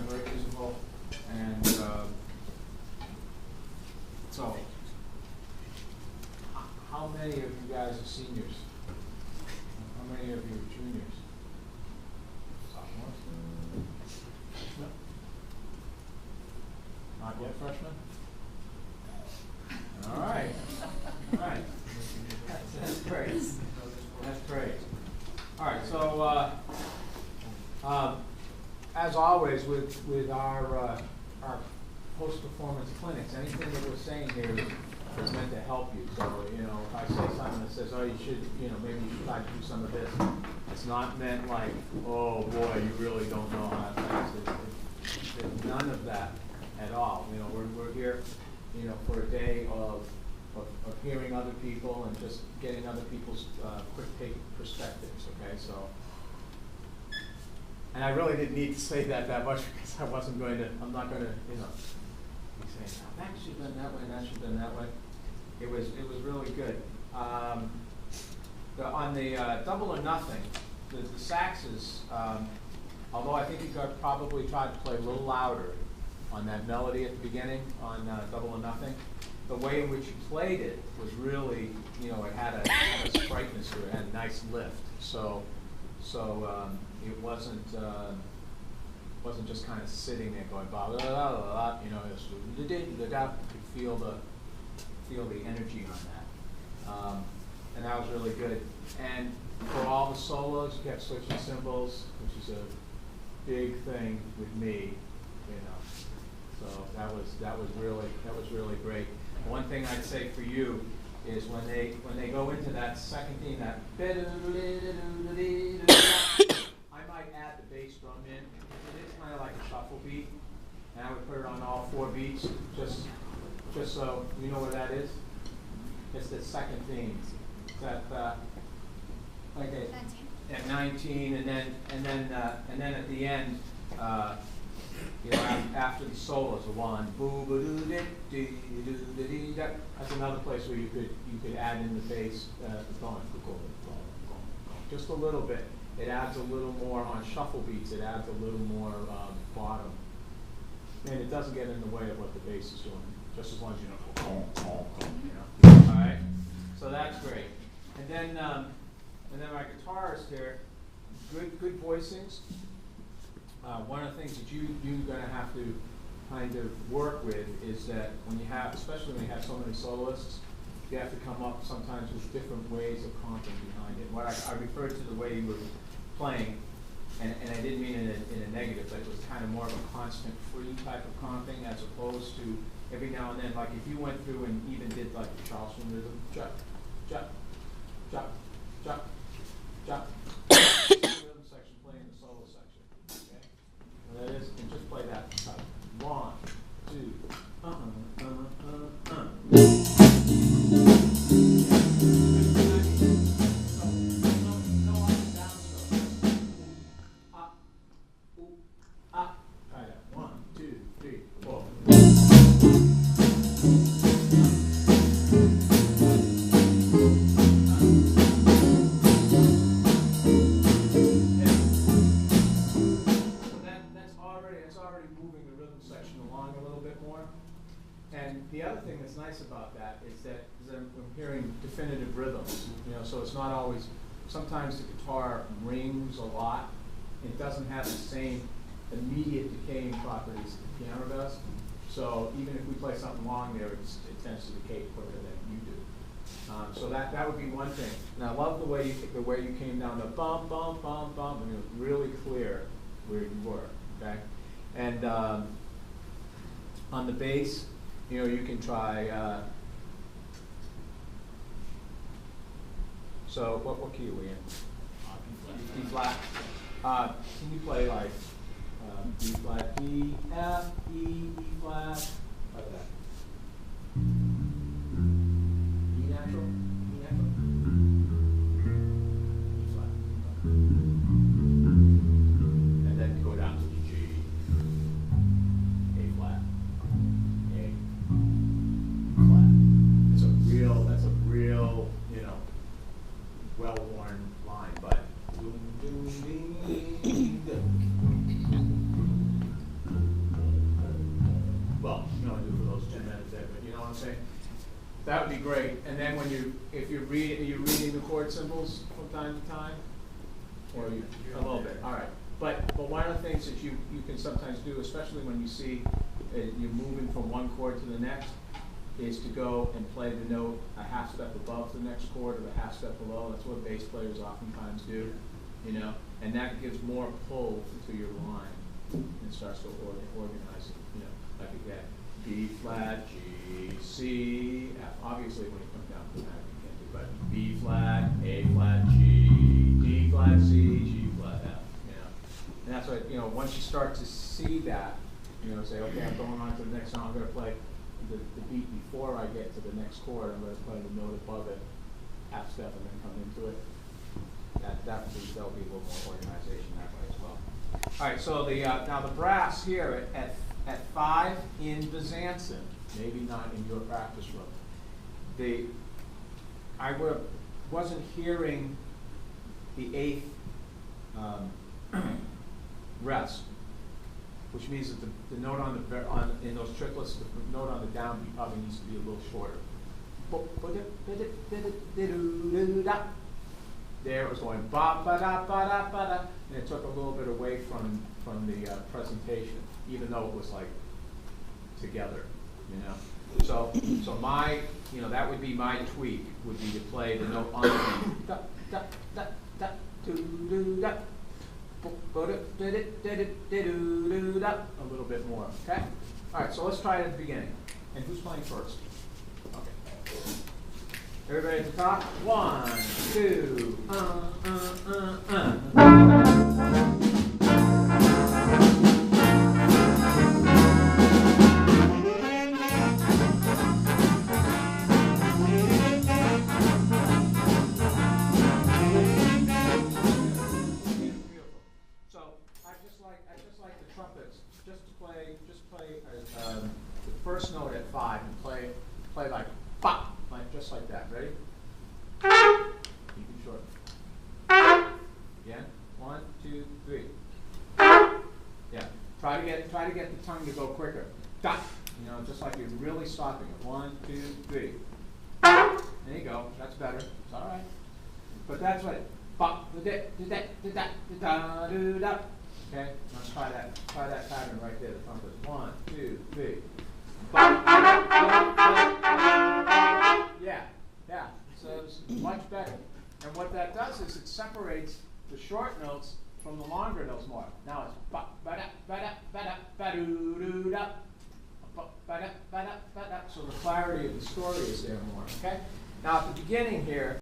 very usable. And so, how many of you guys are seniors? How many of you are juniors? Sophomores? Freshmen? Not yet freshmen? All right. All right. That's great. That's great. All right. So, as always, with our post-performance clinics, anything that we're saying here is meant to help you. So, you know, if I say something that says, oh, you should, you know, maybe you should try to do some of this, it's not meant like, oh boy, you really don't know how to fix it. There's none of that at all. You know, we're here, you know, for a day of hearing other people and just getting other people's quick take perspectives. Okay, so. And I really didn't need to say that much because I'm not going to, you know, be saying, oh, that should have done that way, and that should have done that way. It was really good. On the double or nothing, the saxes, although I think you could probably try to play a little louder on that melody at the beginning on double or nothing, the way in which you played it was really, you know, it had a sprightness to it, it had a nice lift. So it wasn't just kind of sitting there going blah blah blah blah, blah, you know. You could feel the energy on that, and that was really good. And for all the solos, you kept switching cymbals, which is a big thing with me, you know. So that was really great. One thing I'd say for you is when they go into that second theme, that I might add the bass drum in. It is kind of like a shuffle beat, and I would put it on all 4 beats, just so you know what that is. It's the second theme. It's at like at 19, and then at the end, you know, after the solos, a one, boo boo doo doo doo doo doo. That's another place where you could add in the bass, going, just a little bit. It adds a little more on shuffle beats. It adds a little more bottom, and it doesn't get in the way of what the bass is doing. Just as long as you know, you know. All right. So that's great. And then my guitarist here, good voicings. One of the things that you're going to have to kind of work with is that when you have, especially when you have so many soloists, you have to come up sometimes with different ways of comping behind it. What I referred to the way you were playing, and I didn't mean it in a negative, but it was kind of more of a constant free type of comping as opposed to every now and then, like if you went through and even did like the Charleston rhythm, chuck, chuck, chuck, chuck, chuck. Rhythm section playing the solo section. Okay? And that is, and just play that. 1, 2, the other thing that's nice about that is that I'm hearing definitive rhythms, you know, so it's not always, sometimes the guitar rings a lot. It doesn't have the same immediate decaying properties the piano does. So even if we play something long there, it tends to decay quicker than you do. So that would be one thing. And I love the way you came down the bum, bum, bum, bum, and it was really clear where you were, okay? And on the bass, you know, you can try, so what key are we in? D flat. Can you play like D flat, D, F, E, E flat, like that? E natural, E natural, E flat. And then go down to G, A flat, A. Flat. That's a real, you know, well-worn line, but doom, doom, ding, ding, ding. what I'm saying? That would be great. And then when if you're reading the chord symbols from time to time? Or a little bit, all right. But one of the things that you can sometimes do, especially when you see you're moving from one chord to the next, is to go and play the note a half step above the next chord or a half step below. That's what bass players oftentimes do, you know, and that gives more pull to your line and starts to organize it, you know, like again, B flat, G, C, F. Obviously when you come down to that you can't do, but B flat, A flat, G, D flat, C, G flat, F, you know. And that's what, you know, once you start to see that, you know, say, okay, I'm going on to the next song, I'm going to play the beat before I get to the next chord, I'm going to play the note above it, half step, and then come into it. That'll be a little more organization that way as well. All right, so now the brass here at 5 in Byzantium, maybe not in your practice room. I wasn't hearing the 8th rest, which means that the note in those triplets, the note on the downbeat probably needs to be a little shorter. There it was going ba ba da ba da ba da, and it took a little bit away from the presentation, even though it was like together, you know. So my, you know, that would be my tweak, would be to play the note on the da da da da do do da. A little bit more, okay? All right, so let's try it at the beginning. And who's playing first? Okay. Everybody at the top? 1, 2, the first note at 5 and play like pop, like just like that. Ready? Keep it short. Again. 1, 2, 3. Yeah. Try to get the tongue to go quicker. Dot. You know, just like you're really stopping it. 1, 2, 3. There you go. That's better. It's all right. But that's what. Pop. Okay. Let's try that pattern right there. The trumpet. 1, 2, 3. Yeah. So it's much better. And what that does is it separates the short notes from the longer notes more. Now it's ba ba da ba da ba da ba doo doo da ba ba da ba da ba da. So the clarity of the story is there more. Okay. Now at the beginning here.